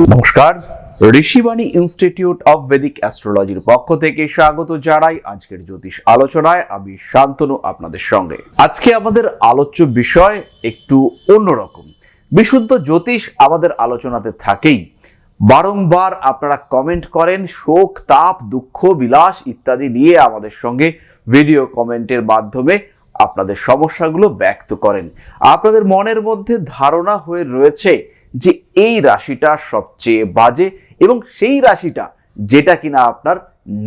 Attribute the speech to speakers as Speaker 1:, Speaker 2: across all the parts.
Speaker 1: নমস্কার, Rishibani institute of বেদিক অ্যাস্ট্রোলজির পক্ষ থেকে স্বাগত জানাই আজকের জ্যোতিষ আলোচনায়। আমি শান্তনু আপনাদের সঙ্গে। আজকে আমাদের আলোচ্য বিষয় একটু অন্যরকম। বিশুদ্ধ জ্যোতিষ আমাদের আলোচনাতে থাকেই। বারংবার আপনারা কমেন্ট করেন, শোক, তাপ, দুঃখ, বিলাস ইত্যাদি নিয়ে আমাদের সঙ্গে ভিডিও কমেন্টের মাধ্যমে আপনাদের সমস্যাগুলো ব্যক্ত করেন। আপনাদের মনের মধ্যে ধারণা হয়ে রয়েছে যে এই রাশিটা সবচেয়ে বাজে এবং সেই রাশিটা যেটা কিনা আপনার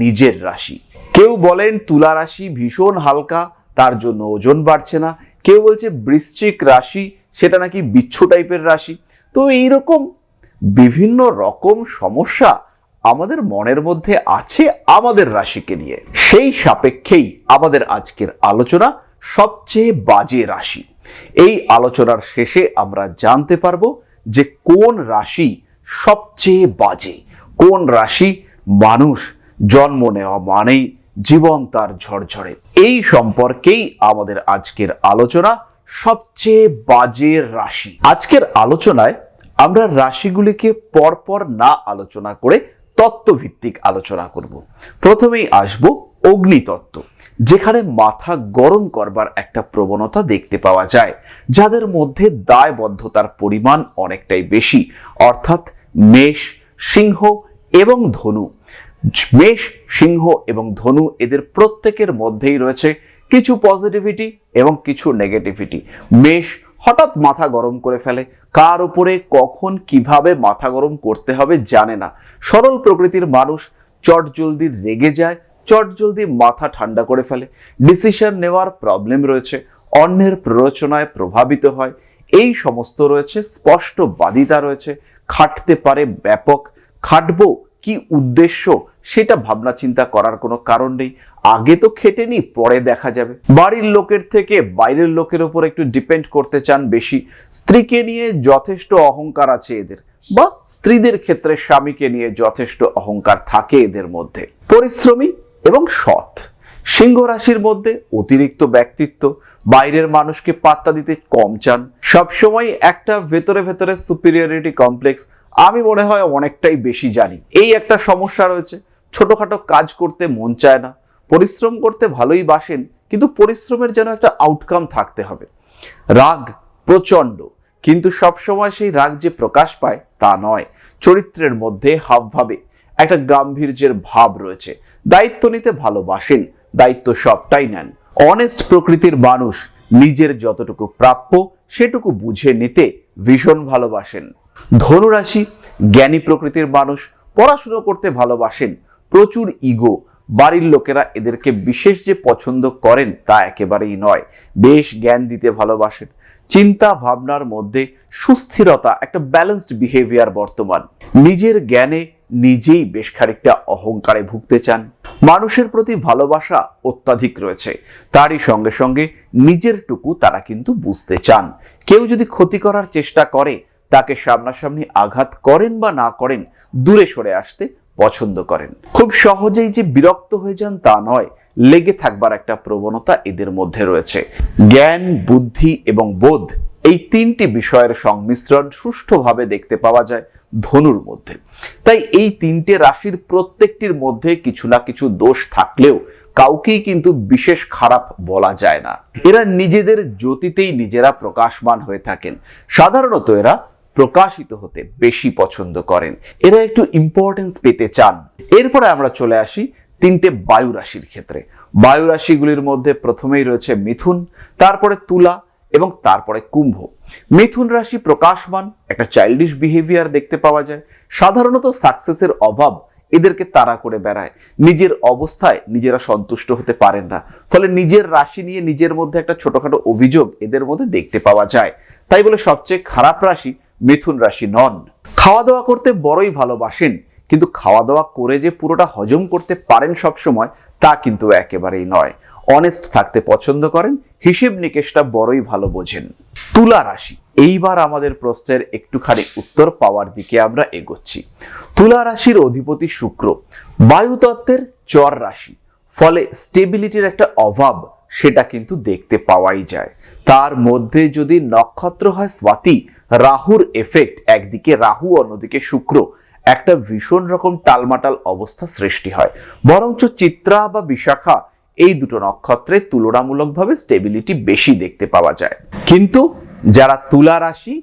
Speaker 1: নিজের রাশি। কেউ বলেন তুলা রাশি ভীষণ হালকা, তার জন্য ওজন বাড়ছে না। কেউ বলছে বৃশ্চিক রাশি, সেটা নাকি বিচ্ছু টাইপের রাশি। তো এইরকম বিভিন্ন রকম সমস্যা আমাদের মনের মধ্যে আছে আমাদের রাশিকে নিয়ে। সেই সাপেক্ষেই আমাদের আজকের আলোচনা সবচেয়ে বাজে রাশি। এই আলোচনার শেষে আমরা জানতে পারবো যে কোন রাশি সবচেয়ে বাজে, কোন রাশি মানুষ জন্ম নেওয়া মানেই জীবন তার ঝরঝরে। এই সম্পর্কেই আমাদের আজকের আলোচনা, সবচেয়ে বাজে রাশি। আজকের আলোচনায় আমরা রাশিগুলিকে পরপর না আলোচনা করে তত্ত্বভিত্তিক আলোচনা করব। প্রথমেই আসব অগ্নিতত্ত্ব, যেখানে মাথা গরম করবার একটা প্রবণতা দেখতে পাওয়া যায়, যাদের মধ্যে দায়বদ্ধতার পরিমাণ অনেকটাই বেশি, অর্থাৎ মেষ, সিংহ এবং ধনু। মেষ, সিংহ এবং ধনু এদের প্রত্যেকের মধ্যেই রয়েছে কিছু পজিটিভিটি এবং কিছু নেগেটিভিটি। মেষ হঠাৎ মাথা গরম করে ফেলে, কার উপরে কখন কিভাবে মাথা গরম করতে হবে জানে না। সরল প্রকৃতির মানুষ, চট জলদি রেগে যায়, চট জলদি মাথা ঠান্ডা করে ফেলে। ডিসিশন নেওয়ার প্রবলেম রয়েছে, অন্যের প্ররোচনায় প্রভাবিত হয়, এই সমস্ত রয়েছে। স্পষ্ট বাদিতা রয়েছে, খাটতে পারে ব্যাপক। খাটবো কি উদ্দেশ্য সেটা ভাবনা চিন্তা করার কোনো কারণ নেই। আগে তো খেটে নি, পরে দেখা যাবে। বাড়ির লোকের থেকে বাইরের লোকের উপর একটু ডিপেন্ড করতে চান বেশি। স্ত্রীকে নিয়ে যথেষ্ট অহংকার আছে এদের, বা স্ত্রীদের ক্ষেত্রে স্বামীকে নিয়ে যথেষ্ট অহংকার থাকে এদের মধ্যে। পরিশ্রমী এবং সৎ। সিংহ রাশির মধ্যে অতিরিক্ত ব্যক্তিত্ব, বাইরের মানুষকে পাত্তা দিতে কম চান, সবসময় একটা ভেতরে ভেতরে সুপিরিয়রিটি কমপ্লেক্স, আমি মনে হয় অনেকটাই বেশি জানি, এই একটা সমস্যা রয়েছে। ছোটখাটো কাজ করতে মন চায় না। পরিশ্রম করতে ভালোই বাসেন, কিন্তু পরিশ্রমের যেন একটা আউটকাম থাকতে হবে। রাগ প্রচন্ড, কিন্তু সবসময় সেই রাগ যে প্রকাশ পায় তা নয়। চরিত্রের মধ্যে হাবভাবে একটা গাম্ভীর্যের ভাব রয়েছে। দায়িত্ব নিতে ভালোবাসেন, দায়িত্ব সবটাই নেন। অনেস্ট প্রকৃতির মানুষ, নিজের যতটুকু প্রাপ্য সেটুকু বুঝে নিতে ভীষণ ভালোবাসেন। ধনুরাশি জ্ঞানী প্রকৃতির মানুষ, পড়াশুনো করতে ভালোবাসেন, প্রচুর ইগো। বাড়ির লোকেরা এদেরকে বিশেষ যে পছন্দ করেন তা একেবারেই নয়। বেশ জ্ঞান দিতে ভালোবাসেন। চিন্তা ভাবনার মধ্যে সুস্থিরতা, একটা ব্যালেন্সড বিহেভিয়ার বর্তমান। নিজের জ্ঞানে নিজেই বেশ খানিকটা অহংকারে ভুগতে চান। মানুষের প্রতি ভালোবাসা অত্যাধিক রয়েছে, তারই সঙ্গে সঙ্গে নিজেরটুকু তারা কিন্তু বুঝতে চান। কেউ যদি ক্ষতি করার চেষ্টা করে, তাকে সামনাসামনি আঘাত করেন বা না করেন, দূরে সরে আসতে পছন্দ করেন। খুব সহজেই যে বিরক্ত হয়ে যান তা নয়, লেগে থাকবার একটা প্রবণতা এদের মধ্যে রয়েছে। জ্ঞান, বুদ্ধি এবং বোধ, এই তিনটি বিষয়ের সংমিশ্রণ সুষ্ঠুভাবে দেখতে পাওয়া যায় ধনুর মধ্যে। তাই এই তিনটে রাশির প্রত্যেকটির মধ্যে কিছু না কিছু দোষ থাকলেও কাউকেই কিন্তু বিশেষ খারাপ বলা যায় না। এরা নিজেদের জ্যোতিতেই নিজেরা প্রকাশমান হয়ে থাকেন। সাধারণত এরা প্রকাশিত হতে বেশি পছন্দ করেন, এরা একটু ইম্পর্টেন্স পেতে চান। এরপরে আমরা চলে আসি তিনটে বায়ু রাশির ক্ষেত্রে। বায়ু রাশিগুলির মধ্যে প্রথমেই রয়েছে মিথুন, তারপরে তুলা এবং তারপরে কুম্ভ। মিথুন রাশি প্রকাশমান, একটা চাইল্ডিশ বিহেভিয়ার দেখতে পাওয়া যায়। সাধারণত সাকসেসের অভাব এদেরকে তাড়া করে বেড়ায়। নিজের অবস্থায় নিজেরা সন্তুষ্ট হতে পারেন না, ফলে নিজের রাশি নিয়ে নিজের মধ্যে একটা ছোটখাটো অভিযোগ এদের মধ্যে দেখতে পাওয়া যায়। তাই বলে সবচেয়ে খারাপ রাশি মিথুন রাশি নন। খাওয়া দাওয়া করতে বড়ই ভালোবাসেন, কিন্তু খাওয়া দাওয়া করে যে পুরোটা হজম করতে পারেন সব সময় তা কিন্তু একেবারেই নয়। অনেস্ট থাকতে পছন্দ করেন, হিসেব নিকেশটা বড়ই ভালো বোঝেন। তুলা রাশি, এইবার আমাদের প্রশ্নের একটুখানি উত্তর পাওয়ার দিকে আমরা এগোচ্ছি। তুলা রাশির অধিপতি শুক্র, বায়ুতত্ত্বের চর রাশি, ফলে স্টেবিলিটির একটা অভাব সেটা কিন্তু দেখতে পাওয়াই যায়। তার মধ্যে যদি নক্ষত্র হয় স্বাতি, রাহুর এফেক্ট, একদিকে রাহু অন্যদিকে শুক্র, একটা ভীষণ রকম টালমাটাল অবস্থা সৃষ্টি হয়। বরঞ্চ চিত্রা বা বিশাখা এই দুটো নক্ষত্রে তুলনামূলকভাবে স্টেবিলিটি বেশি দেখতে পাওয়া যায়। কিন্তু যারা তুলা রাশি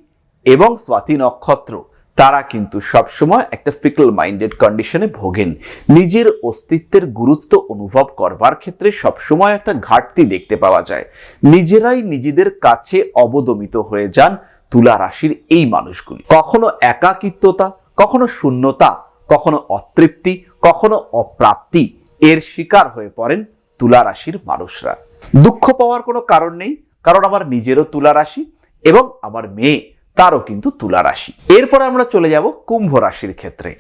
Speaker 1: এবং স্বাতি নক্ষত্র, তারা কিন্তু সবসময় একটা ফিকল মাইন্ডেড কন্ডিশনে ভোগেন। নিজের অস্তিত্বের গুরুত্ব অনুভব করবার ক্ষেত্রে সবসময় একটা ঘাটতি দেখতে পাওয়া যায়। নিজেরাই নিজেদের কাছে অবদমিত হয়ে যান তুলা রাশির এই মানুষগুলি। কখনো একাকিত্বতা, কখনো শূন্যতা, কখনো অতৃপ্তি, কখনো অপ্রাপ্তি এর শিকার হয়ে পড়েন তুলা রাশির মানুষরা। দুঃখ পাওয়ার কোনো কারণ নেই, কারণ আমার নিজেরও তুলা রাশি এবং আমার মেয়ে তারও কিন্তু তুলা রাশি। এরপরে আমরা চলে যাব কুম্ভ রাশির ক্ষেত্রে।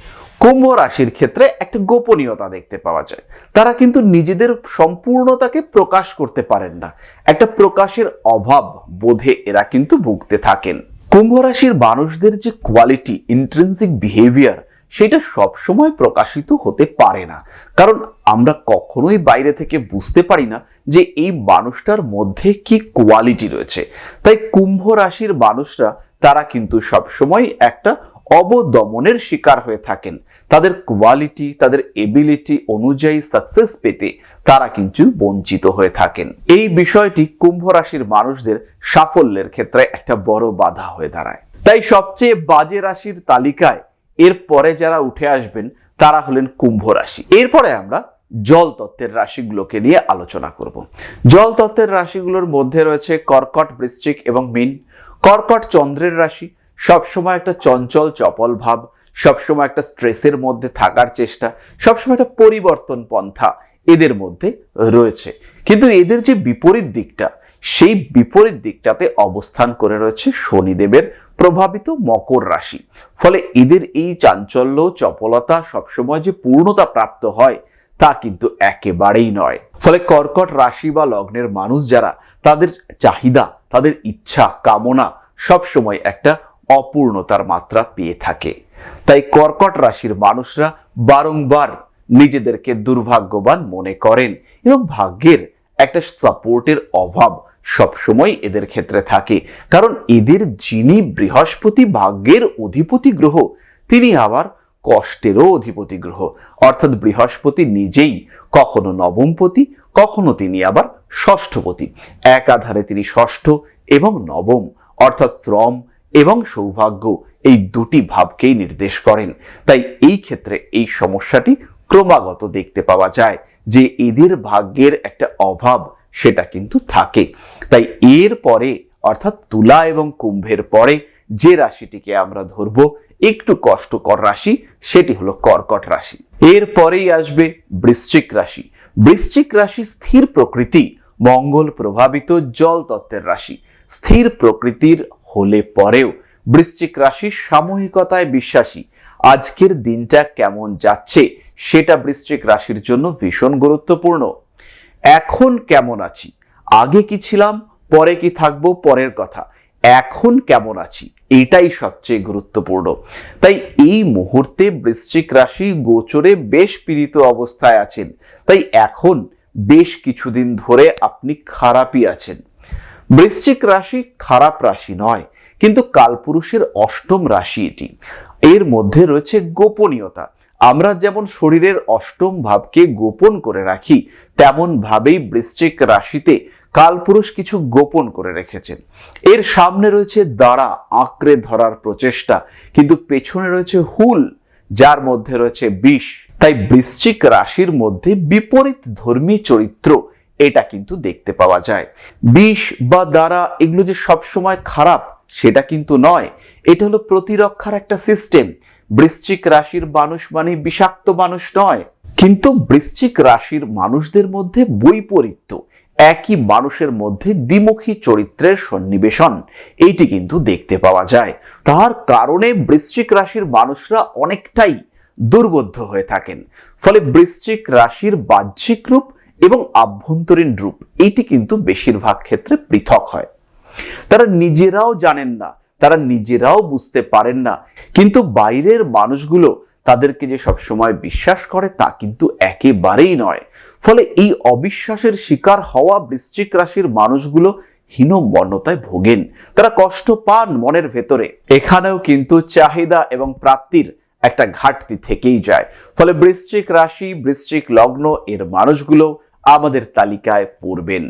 Speaker 1: কুম্ভ রাশির ক্ষেত্রে একটা গোপনীয়তা দেখতে পাওয়া যায়। তারা কিন্তু নিজেদের সম্পূর্ণতাকে প্রকাশ করতে পারেন না, একটা প্রকাশের অভাব বোধে এরা কিন্তু ভুগতে থাকেন। কুম্ভ রাশির মানুষদের যে কোয়ালিটি, ইন্ট্রিনসিক বিহেভিয়ার, সেটা সবসময় প্রকাশিত হতে পারে না, কারণ আমরা কখনোই বাইরে থেকে বুঝতে পারি না যে এই মানুষটার মধ্যে কি কোয়ালিটি রয়েছে। তাই কুম্ভ রাশির মানুষরা তারা কিন্তু সবসময় একটা অবদমনের শিকার হয়ে থাকেন। তাদের কোয়ালিটি, তাদের এবিলিটি অনুযায়ী সাকসেস পেতে তারা কিন্তু বঞ্চিত হয়ে থাকেন। এই বিষয়টি কুম্ভ রাশির মানুষদের সাফল্যের ক্ষেত্রে একটা বড় বাধা হয়ে দাঁড়ায়। তাই সবচেয়ে বাজে রাশির তালিকায় এর পরে যারা উঠে আসবেন তারা হলেন কুম্ভ রাশি। এরপরে আমরা জল তত্ত্বের রাশিগুলোকে নিয়ে আলোচনা করব। জল তত্ত্বের রাশিগুলোর মধ্যে রয়েছে কর্কট, বৃশ্চিক এবং মীন। কর্কট চন্দ্রের রাশি, সবসময় একটা চঞ্চল চপল ভাব, সবসময় একটা স্ট্রেসের মধ্যে থাকার চেষ্টা, সবসময় একটা পরিবর্তন পন্থা এদের মধ্যে রয়েছে। কিন্তু এদের যে বিপরীত দিকটা, সেই বিপরীত দিকটাতে অবস্থান করে রয়েছে শনিদেবের প্রভাবিত মকর রাশি। ফলে এদের এই চাঞ্চল্য, চপলতা সবসময় যে পূর্ণতা প্রাপ্ত হয় তা কিন্তু একেবারেই নয়। ফলে কর্কট রাশি বা লগ্নের মানুষ যারা, তাদের চাহিদা, তাদের ইচ্ছা, কামনা সবসময় একটা অপূর্ণতার মাত্রা পেয়ে থাকে। তাই কর্কট রাশির মানুষরা বারংবার নিজেদেরকে দুর্ভাগ্যবান মনে করেন এবং ভাগ্যের একটা সাপোর্টের অভাব সবসময় এদের ক্ষেত্রে থাকে। কারণ এদের যিনি বৃহস্পতি ভাগ্যের অধিপতি গ্রহ, তিনি আবার কষ্টেরও অধিপতি গ্রহ। অর্থাৎ বৃহস্পতি নিজেই কখনো নবমপতি, কখনো তিনি আবার ষষ্ঠপতি। একাধারে তিনি ষষ্ঠ এবং নবম, অর্থাৎ শ্রম এবং সৌভাগ্য এই দুটি ভাবকেই নির্দেশ করেন। তাই এই ক্ষেত্রে এই সমস্যাটি ক্রমাগত দেখতে পাওয়া যায় যে এদের ভাগ্যের একটা অভাব সেটা কিন্তু থাকে। তাই এর পরে অর্থাৎ তুলা এবং কুম্ভের পরে যে রাশিটিকে আমরা ধরবো একটু কষ্টকর রাশি, সেটি হলো কর্কট রাশি। এরপরেই আসবে বৃশ্চিক রাশি। বৃশ্চিক রাশি স্থির প্রকৃতি, মঙ্গল প্রভাবিত জল তত্ত্বের রাশি। স্থির প্রকৃতির হলে পরেও বৃশ্চিক রাশি সামূহিকতায় বিশ্বাসী। আজকের দিনটা কেমন যাচ্ছে সেটা বৃশ্চিক রাশির জন্য ভীষণ গুরুত্বপূর্ণ। এখন কেমন আছি, আগে কি ছিলাম, পরে কি থাকবো পরের কথা, এখন কেমন আছি এটাই সবচেয়ে গুরুত্বপূর্ণ। তাই এই মুহূর্তে বৃশ্চিক রাশি গোচরে বেশ পীড়িত অবস্থায় আছেন। তাই এখন বেশ কিছুদিন ধরে আপনি খারাপই আছেন। বৃশ্চিক রাশি খারাপ রাশি নয়, কিন্তু কালপুরুষের অষ্টম রাশি এটি। এর মধ্যে রয়েছে গোপনীয়তা। আমরা যেমন শরীরের অষ্টম ভাবকে গোপন করে রাখি, তেমন ভাবেই বৃশ্চিক রাশিতে কালপুরুষ কিছু গোপন করে রেখেছেন। এর সামনে রয়েছে দ্বারা আঁকড়ে ধরার প্রচেষ্টা, কিন্তু পেছনে রয়েছে হুল, যার মধ্যে রয়েছে বিষ। তাই বৃশ্চিক রাশির মধ্যে বিপরীত ধর্মী চরিত্র এটা কিন্তু দেখতে পাওয়া যায়। বিষ বা দ্বারা এগুলো যে সবসময় খারাপ সেটা কিন্তু নয়, এটা হলো প্রতিরক্ষার একটা সিস্টেম। বৃশ্চিক রাশির মানুষ মানে বিষাক্ত মানুষ নয়, কিন্তু বৃশ্চিক রাশির মানুষদের মধ্যে বৈপরীত্য, একই মানুষের মধ্যে দ্বিমুখী চরিত্রের সন্নিবেশন এইটি কিন্তু দেখতে পাওয়া যায়। তার কারণে বৃশ্চিক রাশির মানুষরা অনেকটাই দুর্বোধ্য হয়ে থাকেন। ফলে বৃশ্চিক রাশির বাহ্যিক রূপ এবং আভ্যন্তরীণ রূপ এইটি কিন্তু বেশিরভাগ ক্ষেত্রে পৃথক হয়। তারা নিজেরাও জানেন না, তারা নিজেরাও বুঝতে পারেন না, কিন্তু বাইরের মানুষগুলো তাদেরকে যে সবসময় বিশ্বাস করে তা কিন্তু একেবারেই নয়। ফলে এই অবিশ্বাসের শিকার হওয়া বৃশ্চিক রাশির মানুষগুলো হীনমন্যতায় ভোগেন, তারা কষ্ট পান মনের ভেতরে। এখানেও কিন্তু চাহিদা এবং প্রাপ্তির একটা ঘাটতি থেকেই যায়। ফলে বৃশ্চিক রাশি, বৃশ্চিক লগ্ন এর মানুষগুলো আমাদের তালিকায় পড়বেন।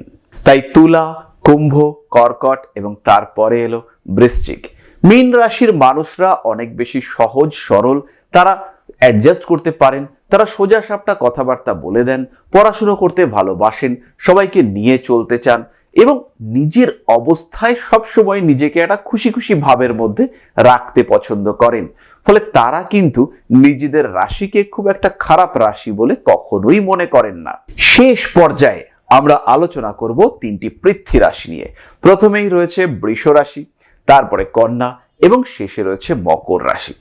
Speaker 1: তাই তুলা, কুম্ভ, কর্কট এবং তারপরে এলো বৃশ্চিক। মীন রাশির মানুষরা অনেক বেশি সহজ সরল, তারা অ্যাডজাস্ট করতে পারেন, তারা সোজা সাপটা কথাবার্তা বলে দেন, পড়াশুনো করতে ভালোবাসেন, সবাইকে নিয়ে চলতে চান এবং নিজের অবস্থায় সবসময় নিজেকে একটা খুশি খুশি ভাবের মধ্যে রাখতে পছন্দ করেন। ফলে তারা কিন্তু নিজেদের রাশিকে খুব একটা খারাপ রাশি বলে কখনোই মনে করেন না। শেষ পর্যায়ে আমরা আলোচনা করব তিনটি পৃথ্বী রাশি নিয়ে। প্রথমেই রয়েছে বৃষ রাশি, তারপরে কন্যা এবং শেষে রয়েছে মকর রাশি।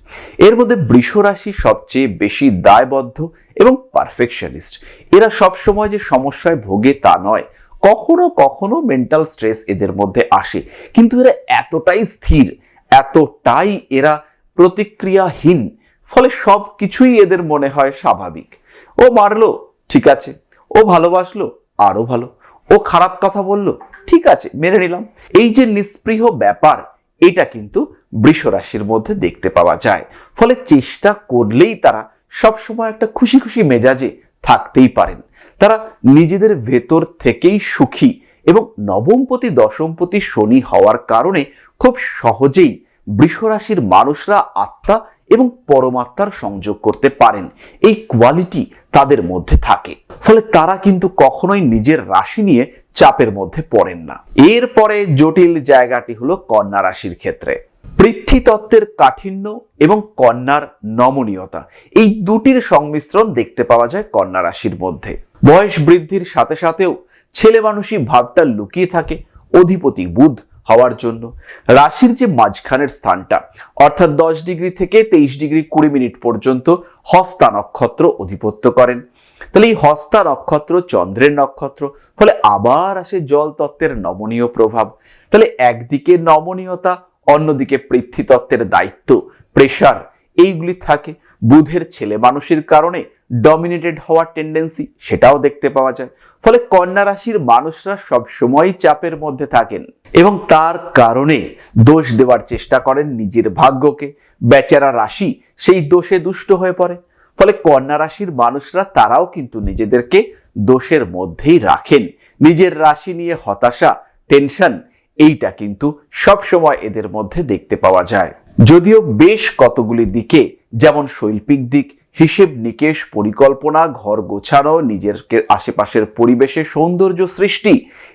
Speaker 1: এর মধ্যে বৃষ রাশি সবচেয়ে বেশি দায়বদ্ধ এবং পারফেকশনিস্ট। এরা সবসময় যে সমস্যায় ভোগে তা নয়, কখনো কখনো মেন্টাল স্ট্রেস এদের মধ্যে আসে, কিন্তু এরা এতটাই স্থির, এতটাই এরা প্রতিক্রিয়াহীন, ফলে সব কিছুই এদের মনে হয় স্বাভাবিক। ও মারলো, ঠিক আছে, ও ভালোবাসলো, আরো ভালো, ও খারাপ কথা বললো, ঠিক আছে, মেনে নিলাম। এই যে নিস্পৃহ ব্যাপার, এটা কিন্তু বৃষ রাশির মধ্যে দেখতে পাওয়া যায়। ফলে চেষ্টা করলেই তারা সবসময় একটা খুশি খুশি মেজাজে থাকতেই পারেন। তারা নিজেদের ভেতর থেকেই সুখী এবং নবমপতি দশমপতি শনি হওয়ার কারণে খুব সহজেই বৃষ রাশির মানুষরা আত্মা এবং পরমাত্মার সংযোগ করতে পারেন। এই কোয়ালিটি তাদের মধ্যে থাকে। ফলে তারা কিন্তু কখনোই নিজের রাশি নিয়ে চাপের মধ্যে পড়েন না। এরপরে জটিল জায়গাটি হলো কন্যা রাশির ক্ষেত্রে। পৃথ্বী তত্ত্বের কাঠিন্য এবং কন্যার নমনীয়তা, এই দুটির সংমিশ্রণ দেখতে পাওয়া যায় কন্যা রাশির মধ্যে। বয়স বৃদ্ধির সাথে সাথেও ছেলে মানুষই ভাবটা লুকিয়ে থাকে অধিপতি বুধ হওয়ার জন্য। রাশির যে মাঝখানের স্থানটা, অর্থাৎ 10 ডিগ্রি থেকে 23 ডিগ্রি 20 মিনিট পর্যন্ত হস্তা নক্ষত্র অধিপত্য করেন। তাহলে এই হস্তা নক্ষত্র চন্দ্রের নক্ষত্র, ফলে আবার আসে জল তত্ত্বের নমনীয় প্রভাব। তাহলে একদিকে নমনীয়তা, অন্যদিকে পৃথ্বী তত্ত্বের দায়িত্ব, প্রেশার, এইগুলি থাকে। বুধের ছেলে মানুষের কারণে ডমিনেটেড হওয়ার টেন্ডেন্সি, সেটাও দেখতে পাওয়া যায়। ফলে কন্যা রাশির মানুষরা সবসময় চাপের মধ্যে থাকেন এবং তার কারণে দোষ দেওয়ার চেষ্টা করেন নিজের ভাগ্যকে। বেচারা রাশি সেই দোষে দুষ্ট হয়ে পড়ে। ফলে কন্যা রাশির মানুষরা তারাও কিন্তু নিজেদেরকে দোষের মধ্যেই রাখেন। নিজের রাশি নিয়ে হতাশা, টেনশন, এইটা কিন্তু সব সময় এদের মধ্যে দেখতে পাওয়া যায়। যদিও বেশ কতগুলি দিকে, যেমন শৈল্পিক দিক, হিসেব নিকেশ, পরিকল্পনা, ঘর গোছানো, নিজের আশেপাশের পরিবেশে সৌন্দর্য সৃষ্টি,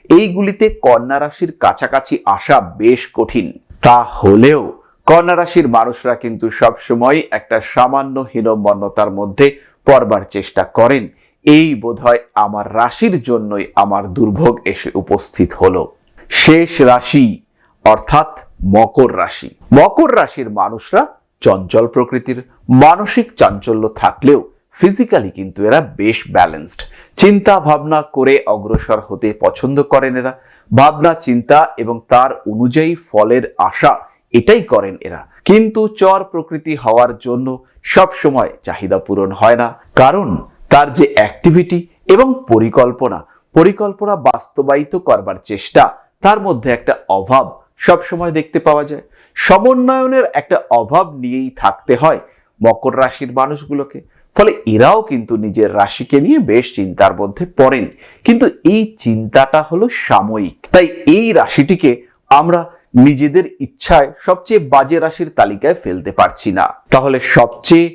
Speaker 1: এইগুলিতে কন্যা রাশির কাছাকাছি আসা বেশ কঠিন। তা হলেও কন্যা রাশির মানুষরা কিন্তু সবসময় একটা সামান্য হীনমন্যতার মধ্যে পড়বার চেষ্টা করেন। এই বোধহয় আমার রাশির জন্যই আমার দুর্ভোগ এসে উপস্থিত হলো। শেষ রাশি অর্থাৎ মকর রাশি। মকর রাশির মানুষরা চঞ্চল প্রকৃতির, মানসিক চাঞ্চল্য থাকলেও ফিজিক্যালি কিন্তু এরা বেশ ব্যালেন্সড। চিন্তা ভাবনা করে অগ্রসর হতে পছন্দ করেন এরা। ভাবনা চিন্তা এবং তার অনুযায়ী ফলের আশা, এটাই করেন এরা। কিন্তু চর প্রকৃতি হওয়ার জন্য সব সময় চাহিদা পূরণ হয় না, কারণ তার যে অ্যাক্টিভিটি এবং পরিকল্পনা বাস্তবায়িত করবার চেষ্টা, তার মধ্যে একটা অভাব সব সময় দেখতে পাওয়া যায়। সমন্বয়নের একটা অভাব নিয়েই থাকতে হয় মকর রাশির মানুষগুলোকে। ফলে এরাও কিন্তু নিজের রাশিকে নিয়ে বেশ চিন্তার মধ্যে পড়েন, কিন্তু এই চিন্তাটা হলো সাময়িক। তাই এই রাশিটিকে আমরা নিজেদের ইচ্ছায় সবচেয়ে বাজে রাশির তালিকায় ফেলতে পারছি না। তাহলে সবচেয়ে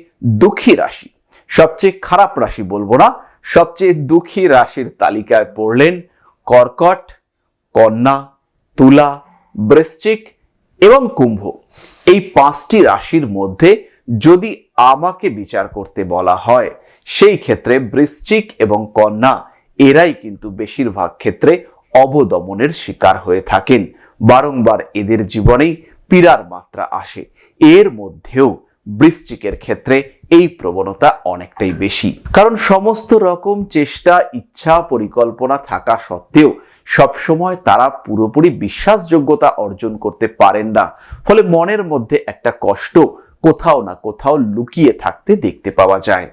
Speaker 1: দুঃখী রাশি, সবচেয়ে খারাপ রাশি বলবো না, সবচেয়ে দুঃখী রাশির তালিকায় পড়লেন কর্কট, কন্যা, তুলা, বৃশ্চিক এবং কুম্ভ। এই 5টি রাশির মধ্যে যদি আমাকে বিচার করতে বলা হয়, সেই ক্ষেত্রে বৃশ্চিক এবং কন্যা এরাই কিন্তু বেশিরভাগ ক্ষেত্রে অবদমনের শিকার হয়ে থাকেন। বারংবার এদের জীবনেই পীড়ার মাত্রা আসে। এর মধ্যেও বৃশ্চিকের ক্ষেত্রে এই প্রবণতা অনেকটাই বেশি, কারণ সমস্ত রকম চেষ্টা, ইচ্ছা, পরিকল্পনা থাকা সত্ত্বেও সবসময় তারা পুরোপুরি বিশ্বাসযোগ্যতা অর্জন করতে পারেন না। ফলে মনের মধ্যে একটা কষ্ট কোথাও না কোথাও লুকিয়ে থাকতে দেখতে পাওয়া যায়।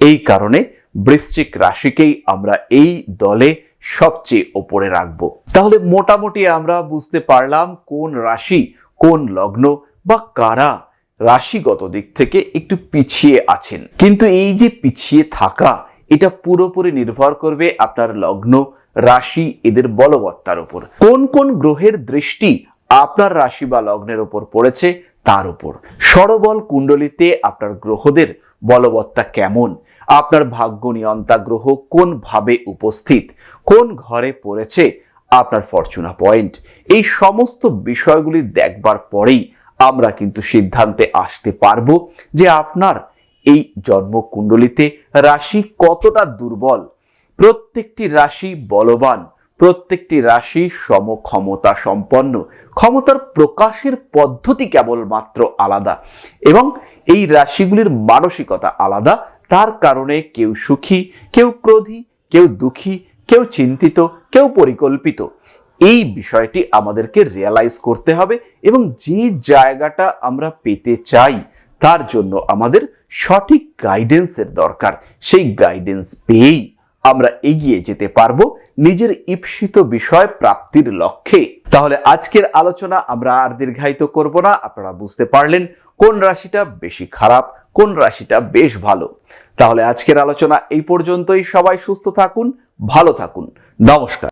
Speaker 1: এই কারণে বৃশ্চিক রাশিকেই আমরা এই দলে সবচেয়ে ওপরে রাখবো। তাহলে মোটামুটি আমরা বুঝতে পারলাম কোন রাশি, কোন লগ্ন বা কারা রাশিগত দিক থেকে একটু পিছিয়ে আছেন। কিন্তু এই যে পিছিয়ে থাকা, এটা পুরোপুরি নির্ভর করবে আপনার লগ্ন, রাশি, এদের বলবত্তার উপর। কোন কোন গ্রহের দৃষ্টি আপনার রাশি বা লগ্নের উপর পড়েছে তার উপর। সরবল কুণ্ডলিতে আপনার গ্রহদের বলবত্তা কেমন, আপনার ভাগ্য নিয়ন্তা গ্রহ কোন ভাবে উপস্থিত, কোন ঘরে পড়েছে আপনার ফরচুনা পয়েন্ট, এই সমস্ত বিষয়গুলি দেখবার পরেই আমরা কিন্তু সিদ্ধান্তে আসতে পারবো যে আপনার এই জন্মকুণ্ডলিতে রাশি কতটা দুর্বল। প্রত্যেকটি রাশি বলবান, প্রত্যেকটি রাশি সমক্ষমতা সম্পন্ন, ক্ষমতার প্রকাশের পদ্ধতি কেবলমাত্র আলাদা এবং এই রাশিগুলির মানসিকতা আলাদা। তার কারণে কেউ সুখী, কেউ ক্রোধী, কেউ দুঃখী, কেউ চিন্তিত, কেউ পরিকল্পিত। এই বিষয়টি আমাদেরকে রিয়ালাইজ করতে হবে এবং যে জায়গাটা আমরা পেতে চাই তার জন্য আমাদের সঠিক গাইডেন্সের দরকার। সেই গাইডেন্স পেয়েই আমরা এগিয়ে যেতে পারবো নিজের ঈপ্সিত বিষয় প্রাপ্তির লক্ষ্যে। তাহলে আজকের আলোচনা আমরা আর দীর্ঘায়িত করব না। আপনারা বুঝতে পারলেন কোন রাশিটা বেশি খারাপ, কোন রাশিটা বেশ ভালো। তাহলে আজকের আলোচনা এই পর্যন্তই। সবাই সুস্থ থাকুন, ভালো থাকুন। নমস্কার।